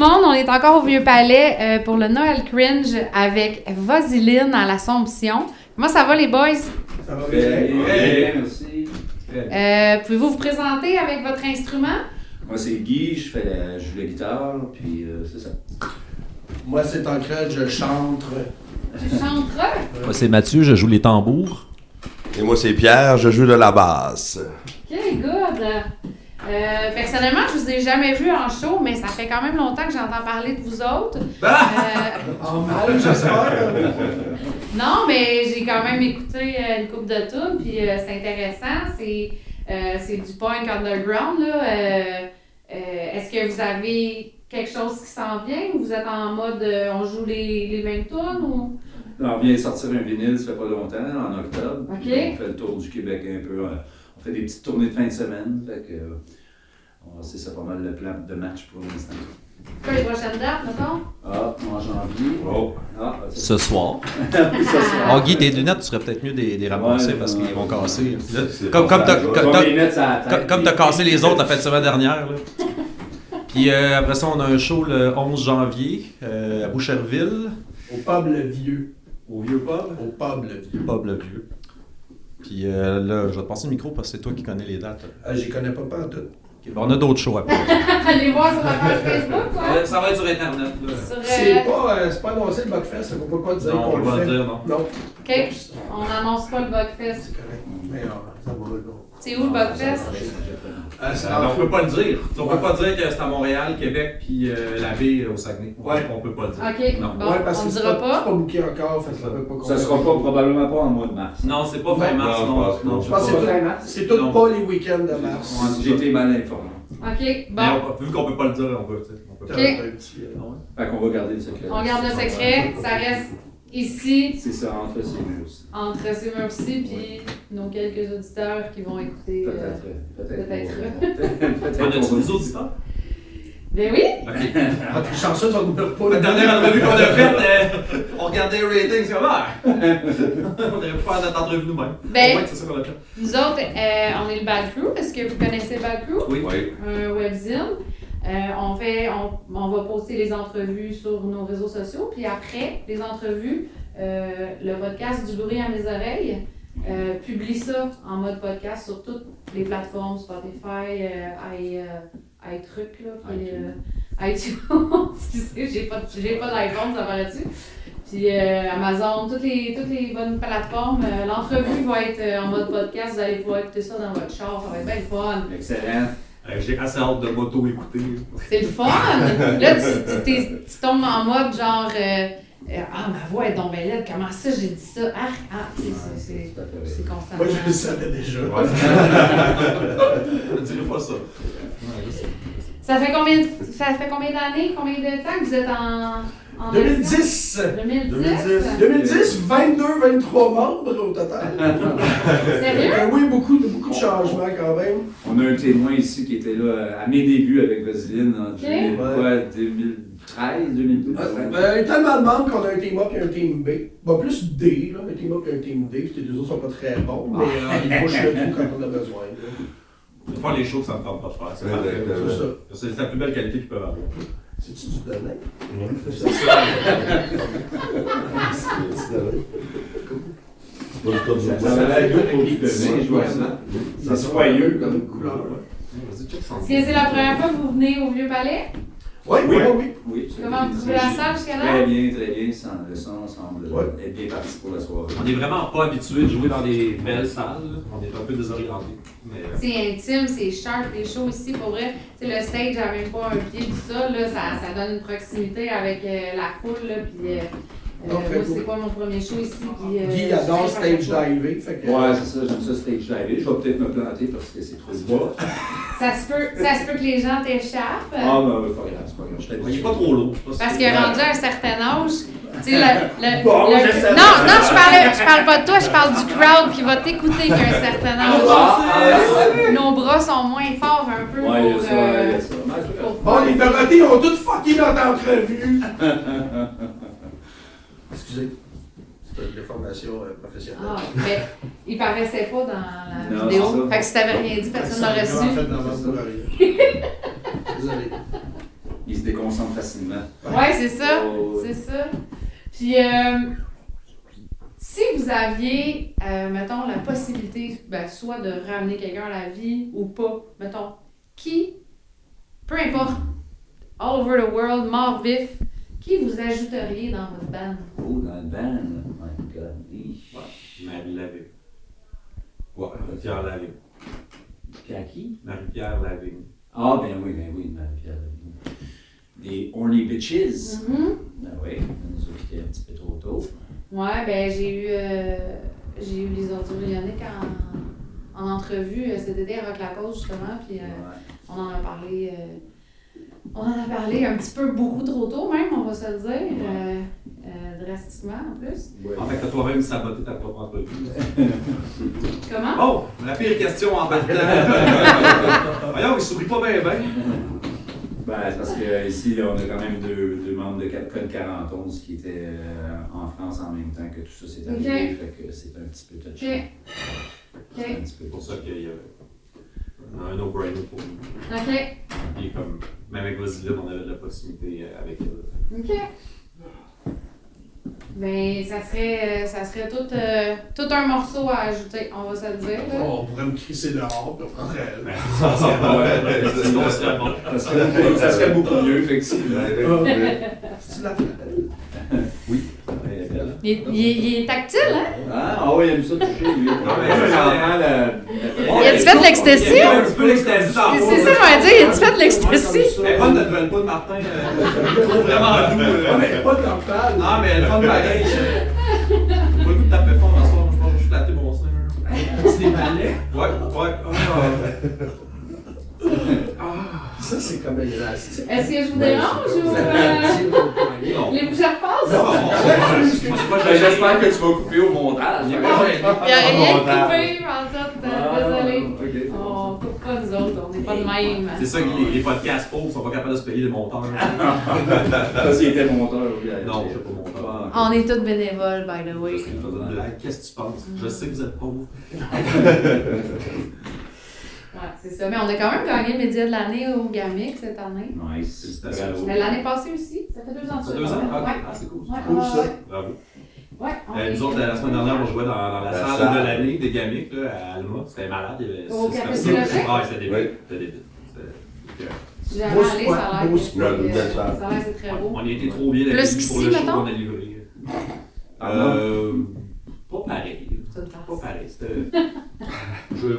monde, on est encore au Vieux Palais pour le Noël Cringe avec Vaseline à l'Assomption. Comment ça va les boys? Ça va bien, merci. Pouvez-vous vous présenter avec votre instrument? Moi c'est Guy, je joue la guitare, puis c'est ça. Moi c'est Tancred, je chante. Tu chanteras? Moi c'est Mathieu, je joue les tambours. Et moi c'est Pierre, je joue de la basse. Ok, good! Personnellement, je vous ai jamais vu en show, mais ça fait quand même longtemps que j'entends parler de vous autres. En mal, j'espère. Non, mais j'ai quand même écouté une couple de tunes, puis c'est intéressant. C'est du punk underground, là. Est-ce que vous avez quelque chose qui s'en vient ou vous êtes en mode on joue les mêmes tunes ou? On vient de sortir un vinyle, ça fait pas longtemps, en octobre. OK. On fait le tour du Québec un peu. On fait des petites tournées de fin de semaine. Fait que, c'est ça pas mal le plan de match pour l'instant. Quoi les prochaines dates, mettons? En janvier. Oh. Ce soir. Ce soir. Oh Guy, tes lunettes, tu serais peut-être mieux de les ramasser parce qu'ils vont casser. Comme t'as cassé les autres la fin de semaine dernière. Là. Puis après ça, on a un show le 11 janvier à Boucherville. Au pub Le Vieux. Au vieux pub? Au pub Le Vieux. Pub Le Vieux. Puis là, je vais te passer le micro parce que c'est toi qui connais les dates. J'y connais pas en tout. Okay, on a d'autres shows après. Allez voir sur la page Facebook, quoi! Ça va être sur Internet. Là. C'est pas annoncé le Bugfest, ça ne peut pas dire qu'on le fait. Dire, non. Non. OK, on n'annonce pas le Bugfest. C'est correct. Mais ça va, là. C'est où le Bugfest? On peut pas le dire. On peut pas dire que c'est à Montréal, Québec, puis la baie au Saguenay. Ouais. On peut pas le dire. OK, Non. bon, parce on que ne c'est dira pas pas. booké encore, fait que ça veut pas Ça sera pas, probablement pas en mois de mars. Non, c'est pas fin mars, non. Je pense que c'est tout Non. pas les week-ends de mars. J'ai été mal informé. OK, bon. Mais vu qu'on peut pas le dire, on peut. OK. Fait qu'on va garder le secret. On garde le secret, ça reste ici, C'est ça, entre ces murs. entre ces murs-ci, puis nos quelques auditeurs qui vont écouter. Peut-être. On a-tu des auditeurs? Ben oui! T'es chanceuse, on ne peut pas. La dernière entrevue qu'on a faite, on regardait les ratings, c'est comment? On aurait pu faire notre entrevue nous-mêmes. Ben, Au moins, c'est ça qu'on a fait. nous autres, on est le Bad Crew. Est-ce que vous connaissez Bad Crew? Oui. Un webzine. On va poster les entrevues sur nos réseaux sociaux. Puis après les entrevues, le podcast du bruit à mes oreilles publie ça en mode podcast sur toutes les plateformes, Spotify, iTruc, là, puis iTunes. Excusez, j'ai pas d'iPhone, ça paraît-tu. Puis Amazon, toutes les bonnes plateformes. L'entrevue va être en mode podcast. Vous allez pouvoir écouter ça dans votre char. Ça va être bien le fun. Excellent. J'ai assez hâte de m'auto-écouter. C'est le fun! Là, tu tombes en mode genre ma voix est donc belle, comment ça j'ai dit ça? C'est constant. Moi, je le savais déjà. Ne dirais pas ça. Ça fait combien d'années, combien de temps que vous êtes en 2010! 2010? 23 membres au total. Sérieux? Oui, beaucoup de changements quand même. On a un témoin ici qui était là à mes débuts avec Vaseline en 2013, 2012. Il y a tellement de membres qu'on a un team A et un team B. Bon, plus D, là, un team A et un team D, parce que les autres sont pas très bons, mais ils bouchent le trou quand on a besoin. Je vais faire les shows que ça me tente pas de faire. C'est parfait. C'est ça. C'est la plus belle qualité qu'ils peuvent avoir. C'est-tu du donné? C'est Ça va être pour qui je vois ça. C'est soyeux comme couleur. Est-ce que c'est la première fois que vous venez au Vieux Palais? Oui. Comment vous trouvez la salle jusqu'à là? Très bien. Le son semble être bien parti pour la soirée. On n'est vraiment pas habitué de jouer dans des belles salles. On est un peu désorienté. C'est intime, c'est sharp, les shows ici, pour vrai. Le stage n'a même pas un pied, tout ça, là, ça donne une proximité avec la foule, là, puis moi, c'est pas mon premier show ici. Guy adore stage diver. Ouais, c'est ça, j'aime ça stage diver. Je vais peut-être me planter parce que c'est trop bas. Ça se peut que les gens t'échappent. C'est pas grave. Il n'est pas trop lourd. Parce qu'il est rendu à un certain âge. Tu sais, je non, je parle pas de toi, je parle du crowd qui va t'écouter qu'à un certain âge. Nos bras sont moins forts un peu pour... Bon, les Dorothées ont toutes fucké notre entrevue. Excusez. C'est une déformation professionnelle. Ah, mais il paraissait pas dans la Non, vidéo. c'est ça. Fait que si t'avais rien dit, personne n'aurait su. En fait, dans ma rien. Désolé. il se déconcentre facilement. Ouais, c'est ça. Oh, C'est ça. Puis, si vous aviez, mettons, la possibilité, soit de ramener quelqu'un à la vie ou pas, mettons, qui, peu importe, all over the world, mort vif, qui vous ajouteriez dans votre band? Oh, dans le band. My God. Marie Lavigne. Ouais, Marie-Pierre Lavigne. Puis à qui? Marie-Pierre Lavigne. Ah, ben oui, Marie-Pierre. Des Horny Bitches. Ben oui, on nous a quittés un petit peu trop tôt. Ouais, ben j'ai eu les Ordurioniques en entrevue cet été à Rock la Côte, justement, puis on en a parlé. On en a parlé un petit peu beaucoup trop tôt, même, on va se le dire. Drastiquement, en plus. Ouais. En fait, t'as toi-même saboté ta propre entrevue. Comment? Bon, la pire question en partant. Voyons, il sourit pas bien, ben. Ben, c'est parce qu'ici, on a quand même deux membres de Code 41 qui étaient en France en même temps que tout ça s'est arrivé. Fait que c'est un petit peu touché. C'est un petit peu C'est pour ça qu'il y a un no-brainer pour nous. OK. Puis comme, même avec Vasilide, on avait de la proximité avec elle. OK. Ben, ça serait tout un morceau à ajouter, on va se le dire. Là. On pourrait me crisser dehors, puis on prendrait elle. Ben, ça serait bon. Ça serait beaucoup mieux, effectivement. C'est la fête. Oui. Il est tactile, hein? Ah oui, il aime ça toucher, lui. Y a-tu fait de l'ecstasy? Il y a un petit peu l'ecstasy dans le C'est ça, je vais dire, y a-tu fait de l'ecstasy? Elle est bonne, notre nouvelle poudre, Martin. Je trouve vraiment doux. Mais pas de l'enfant. Non, mais elle est fun pareil. J'ai pas le goût de taper fort dans ce soir. Je pense que je suis flatté pour mon sein. C'est des balais. Ouais. Ça, c'est comme un élastique. Est-ce que je vous dérange ou Non. les bougettes passent? Moi, J'espère que tu vas couper au montage. Il n'y a rien de coupé en tout, désolé. Ok. On coupe pas nous autres, on n'est pas de même. c'est ça que les podcasts pauvres sont pas capables de se payer des monteurs. Parce qu'il était monteur. Non, je suis pas monteur. On est tous bénévoles, by the way. Qu'est-ce que tu penses? Je sais que vous êtes pauvres. Ouais, c'est ça. Mais on a quand même gagné le média de l'année au GAMIC cette année. Nice. Mais l'année passée aussi. Ça fait 2 ans de Ça suite. fait 2 ans? Ouais. Ah, c'est cool. Ouais, Cool, ouais, ça. ouais. Bravo. Ouais, Nous autres, la semaine dernière, on jouait dans la salle de l'année des Gamiques là, à Alma. C'était malade. Il y avait Au 6 Café personnes. Sylvestre? Ah, c'était débile. Oui. C'était débile. C'était- Je suis jamais allée, ça a l'air Beau que spot, une belle salle. ça a l'air que c'est très beau. On y était trop bien Plus accueillis qu'ici, pour le show mettons? qu'on a livré. Pas pareil. C'est une farce. Pas pareil. C'était.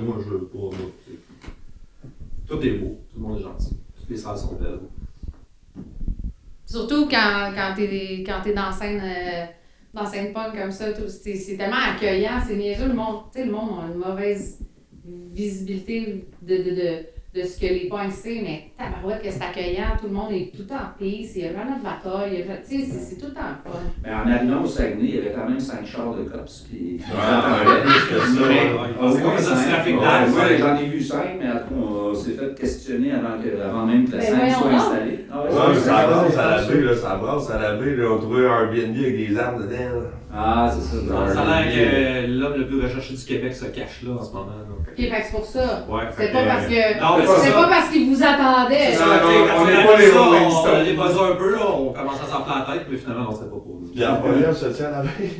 Moi, je veux pas. Moi, tu sais. Tout est beau. Tout le monde est gentil. Toutes les salles sont belles. Surtout quand t'es dans scène punk comme ça, c'est tellement accueillant, c'est niaiseux, le monde a une mauvaise visibilité de ce que les punks c'est, mais tabarouette que c'est accueillant, tout le monde est tout le temps en peace, il y a vraiment de bataille, tu sais, c'est tout le temps fun. Mais en arrivant au Saguenay, il y avait quand même 5 chars de cops qui Ouais, plus que ça. C'est quoi ça, du trafic d'air? Ouais, j'en ai vu 5, mais après, on s'est fait questionner avant même que la Ben scène voyons soit donc. installée. Ah Ouais, ça brasse à la baie, là, ça brasse à la baie, là. On trouvait un Airbnb avec des armes dedans, là. Ah, c'est ça. Ça a l'air que l'homme le plus recherché du Québec se cache là en ce moment. Ok, fait que c'est pour ça. Ouais, C'est pas parce que. Non, mais C'est pas parce qu'ils vous attendaient. C'est ça, Non, tu sais, on quand est on pas a les dit ça, Rolling on Stones. est buzzé un peu, là, on commence à s'enfler la tête, mais finalement, non, c'était pas pour nous. Puis en première, se tient à la baie.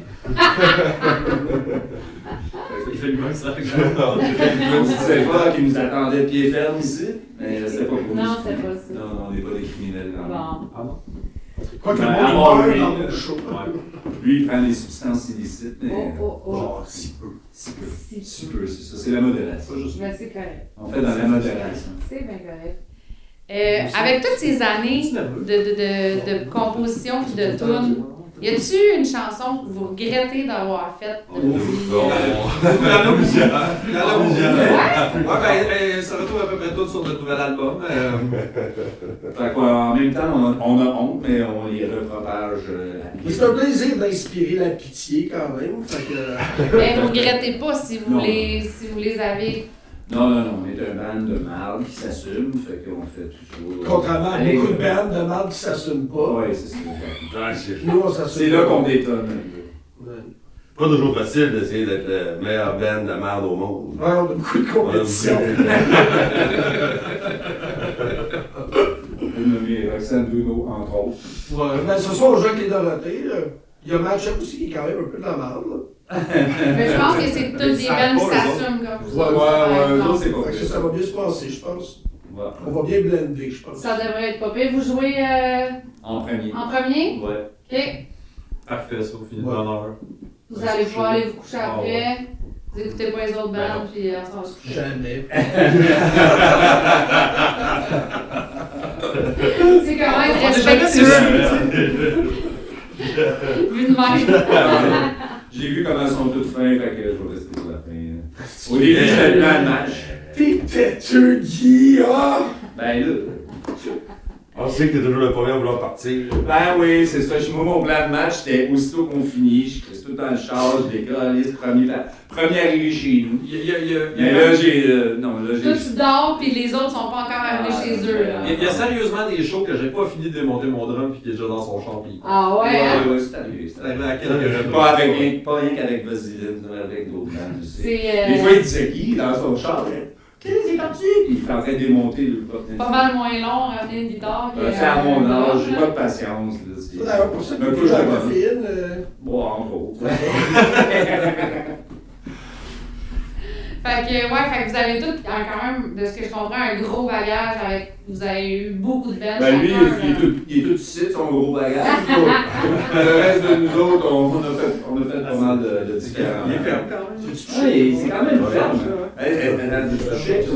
Il fait lui-même ce trafic On se disait pas qu'ils nous attendaient pied ferme ici, mais c'était pas pour nous. Non, c'était pas ça. Non, on n'est pas des criminels. Non. Bon. Ah non? Quoi que Ben, le à monde part meurt lui, dans là. nos shows. Ouais. Lui, il prend des substances illicites, mais Oh. Genre, si peu. si peu. Si. Si peu, c'est ça. C'est la modération. Mais c'est correct. On fait dans la modération. C'est bien correct. Avec toutes ces années de composition et de tunes, y a-tu une chanson que vous regrettez d'avoir faite depuis? Il y en a plusieurs. Il y en a plusieurs. Ouais, ben, ça retrouve à peu près tout sur notre nouvel album. Fait quoi, en même temps, on a honte, mais on les repropage. Mais c'est un plaisir d'inspirer la pitié quand même. Fait que. Mais vous regrettez pas si vous Non. les avez. Non, on est un band de marde qui s'assume, fait qu'on fait toujours. Contrairement à beaucoup de bandes de marde qui s'assument pas. Ouais, c'est ça. Ouais, Nous, on s'assume. C'est là qu'on détonne un peu. Ouais. Pas toujours facile d'essayer d'être le meilleur band de merde au monde. Ouais, on a beaucoup de compétition. Une de mes Roxane Bruno, entre autres. Ouais, ben ce soir, on joue avec les Dorothées. Là. Il y a Match-Up aussi qui est quand même un peu de la merde. Là. Mais je pense que c'est toutes des bands qui s'assument comme vous autres, par exemple. c'est pas Fait que ça va bien se passer, je pense. Ouais. On va bien blender, je pense. Ça devrait être pas pire. Vous jouez En premier. en premier? Ouais. OK. Parfait, ça, au final de Ouais. l'honneur. Vous allez pouvoir aller vous coucher Ah, après. ouais. Vous écoutez pas les autres Ben bands, non. puis on s'en va se coucher. Jamais. C'est comment être respectueux. Vu de même. J'ai vu comment ils sont tous fins, fait que je vais rester pour la fin. Au début, c'était le plan de match. T'es têteux, Guy, ah! Ben là. On sait que t'es toujours le premier à vouloir partir. Ben oui, c'est ça. Moi, mon plan de match, c'était aussitôt qu'on finit, je reste tout le temps le char, je décolle, premier arrivé chez nous. Mais là, Toi, tu dors, puis les autres sont pas encore arrivés chez eux. Là. Il y a sérieusement des shows que j'ai pas fini de démonter mon drum puis qui est déjà dans son champ. Puis Ah ouais, hein? Ouais, c'est arrivé. c'est arrivé à quelques Pas rien qu'avec Vasilide, avec d'autres bandes, je sais. C'est Des fois, il disait qui dans son char, qu'est-ce que c'est parti? Il est en train de démonter le porte. pas mal moins long à ramener une guitare. que, C'est à mon âge, j'ai pas de patience. C'est d'ailleurs pour ça que Un tu peu joues à la de caféine. Bon, en gros. Fait que, ouais, fait que vous avez tous, quand même, de ce que je comprends, un gros bagage avec. Vous avez eu beaucoup de bands. Ben lui, chacun, il est tout ici, son gros bagage. Le reste de nous autres, on a fait pas mal de différents. Il est ferme quand même. Oui, c'est quand même ferme. Je sais que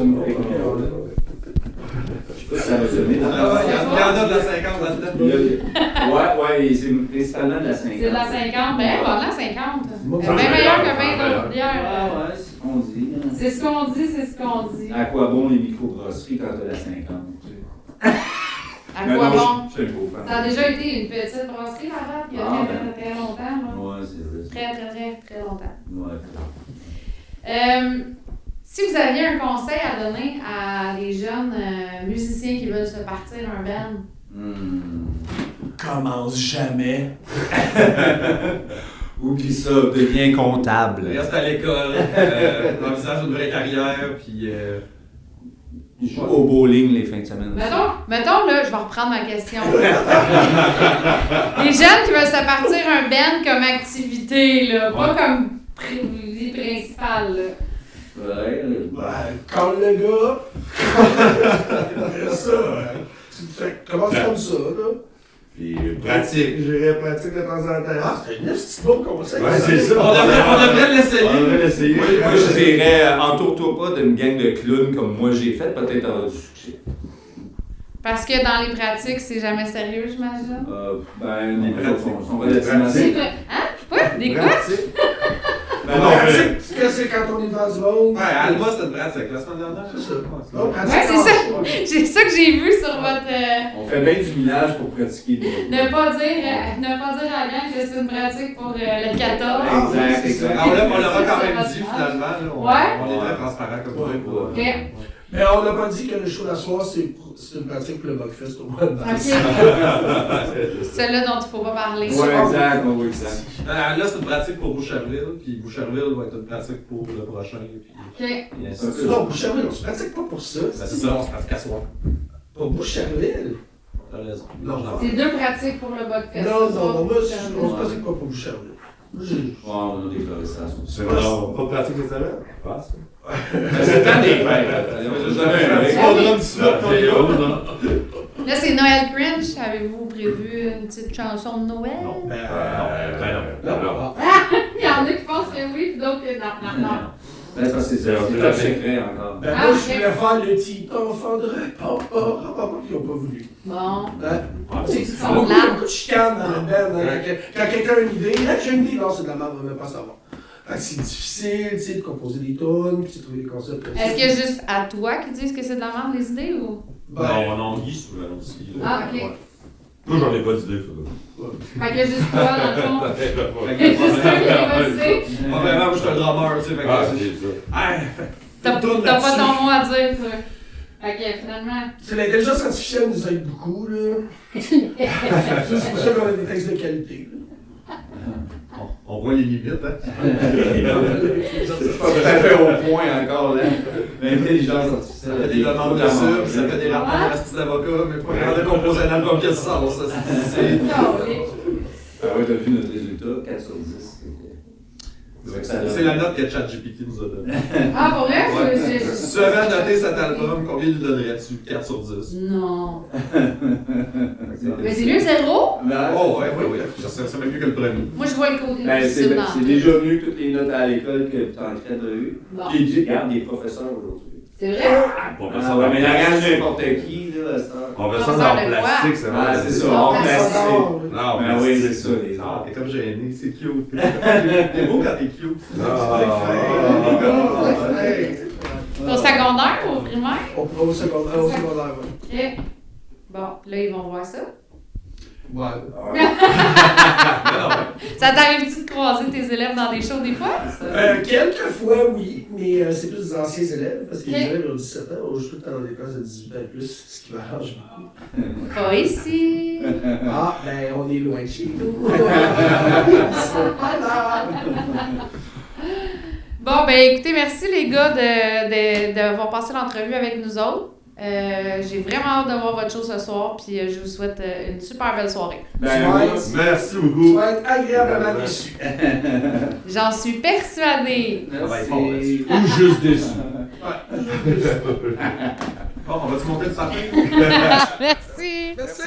je sais pas si ça va sonner. Il y en a de la 50 là-dedans. Ouais, c'est principalement de la 50. C'est de la 50, ben, pas de la 50. Moi, C'est je bien pense meilleur que- que 20 d'autres bières. Ouais, c'est ce qu'on dit. Hein. C'est ce qu'on dit, c'est ce qu'on dit. À quoi bon les microbrasseries quand t'as la 50? Tu sais? À Mais quoi non, bon? je suis un gros fan. Ça a déjà été une petite brasserie là-bas, il y a Ah, très longtemps. Là. Ouais, c'est vrai. Très longtemps. Ouais. Si vous aviez un conseil à donner à des jeunes musiciens qui veulent se partir un band, Commence jamais. Oublie ça, Deviens comptable. Reste à l'école, envisage une vraie carrière, puis Je joue au bowling les fins de semaine. mettons là, je vais reprendre ma question. Les jeunes qui veulent se partir un band comme activité, là, pas comme vie principale. Là. Ouais, Quand le gars. ça, tu commences comme ça, là. Puis pratique, j'irais pratique de temps en temps. Ah, c'est un petit bon conseil. Ouais, c'est ça. on devrait l'essayer. On devrait l'essayer. Moi, je dirais, entoure-toi pas d'une gang de clowns comme moi j'ai fait, peut-être avoir du succès. Parce que dans les pratiques, c'est jamais sérieux, j'imagine. Ben, les pratiques. sont relativement C'est simples. vrai. Hein? Quoi? Des quoi? Pratique. Ben Non, non, pratique, ce que c'est quand on est dans du monde. Ouais, Alba, c'était une pratique la semaine dernière. C'est ça. Ouais, Non, pratique. Ouais, c'est ça. Ouais. C'est ça que j'ai vu sur votre. on fait bien du minage pour pratiquer des Ne pas dire à la gang que c'est une pratique pour le 14. Exact. Ah, on l'aura quand C'est même votre dit page. finalement. Là, Ouais. On est très transparent comme Ouais, groupe. Ok. Mais on n'a pas dit que le show d'asseoir, c'est une pratique pour le Bugfest au mois de mars. Ok. Celle-là dont il ne faut pas parler. Ouais, exact, oui, exact. Là, c'est une pratique pour Boucherville, puis Boucherville va être une pratique pour le prochain. Puis, Ok. et ainsi de suite. Non, Boucherville, on se pratique pas pour ça. Ben, c'est ça, on se pratique à soir. Pour Boucherville. T'as raison. Non, C'est deux pratiques pour le Bugfest. non, moi, on se pratique pas pour Boucherville. On a déclaré ça. C'est vraiment pas pratique cette semaine? Passe. C'est temps des fêtes. Là, c'est Noël Cringe. Avez-vous prévu une petite chanson de Noël? Non. Ben, Non. Il y en a qui pensent que oui, puis d'autres que non. Ben, c'est parce que c'est top secret encore. Ben, moi, je voulais faire le petit enfant de papa, qui n'ont pas voulu. Bon. Hein? Ils Il sont y a beaucoup blancs. de chicanes dans le band. Hein? Quand quelqu'un a une idée, j'ai une idée, non, c'est de la merde, on ne veut pas savoir. Fait que c'est difficile, tu sais, de composer des tunes, puis de trouver des concepts. Est-ce que juste à toi qui disent que c'est de la merde les idées ou? Ben, Non, Guy souvent aussi. Ah, ok. Moi, j'en ai pas d'idée, ça. Fait que juste toi, dans le fond. Ouais. Juste toi qui est bossé. Ah, ben, moi, je suis un drummer, tu sais. Fait que Ah, c'est ça. T'as tourne pas là-dessus. ton mot à dire, toi. Fait que finalement. C'est l'intelligence artificielle nous aide beaucoup, là. C'est pour ça qu'on a des textes de qualité. Là. On voit les limites, hein? Je suis pas tout à fait au point encore, là. L'intelligence artificielle. Ça fait des demandes de sub, ça fait des rapports à style d'avocat, mais pas capable de composer un album qui a du sens, ça, c'est... Ah oui, t'as vu notre résultat, 4 sur 10. C'est la note que ChatGPT nous a donnée. Ah, pour vrai? Ouais. Si tu avais noté cet album, combien lui donnerais-tu? 4 sur 10. Non. Mais c'est mieux 0? Oh, ouais. Ça fait mieux que le premier. Moi, je vois le côté Ben, difficile dans c'est déjà mieux que toutes les notes à l'école que tu es en train de eu. Bon. Puis regarde des professeurs aujourd'hui. C'est vrai? Ah ouais, mais la gamme n'importe qui, là, ça. On veut ça Professeur en de quoi? plastique, c'est Ah, vrai. c'est ça, en plastique. Non, Ben oui, c'est ça, les Ah, arts. t'es comme gêné, c'est cute. T'es beau quand t'es cute. Au secondaire ou au primaire? Au secondaire, ouais. Ok. Bon, là, ils vont voir ça. Ouais. Ça t'arrive-tu de croiser tes élèves dans des shows des fois? Quelques fois, oui, mais c'est plus des anciens élèves, parce que les Ok. élèves ont 17 ans, on joue tout le temps dans des classes de 18 ans et plus, ce qui m'arrange beaucoup. Pas ici. Ah, ben, on est loin de chez nous. Bon, ben écoutez, merci les gars d'avoir passé l'entrevue avec nous autres. J'ai vraiment hâte de voir votre show ce soir, puis je vous souhaite une super belle soirée. Merci Tu beaucoup. vas être agréablement déçu. J'en suis persuadée. Ça va être fort là-dessus. Ou juste déçu. Bon, on va-tu monter le sapin? Merci. Merci.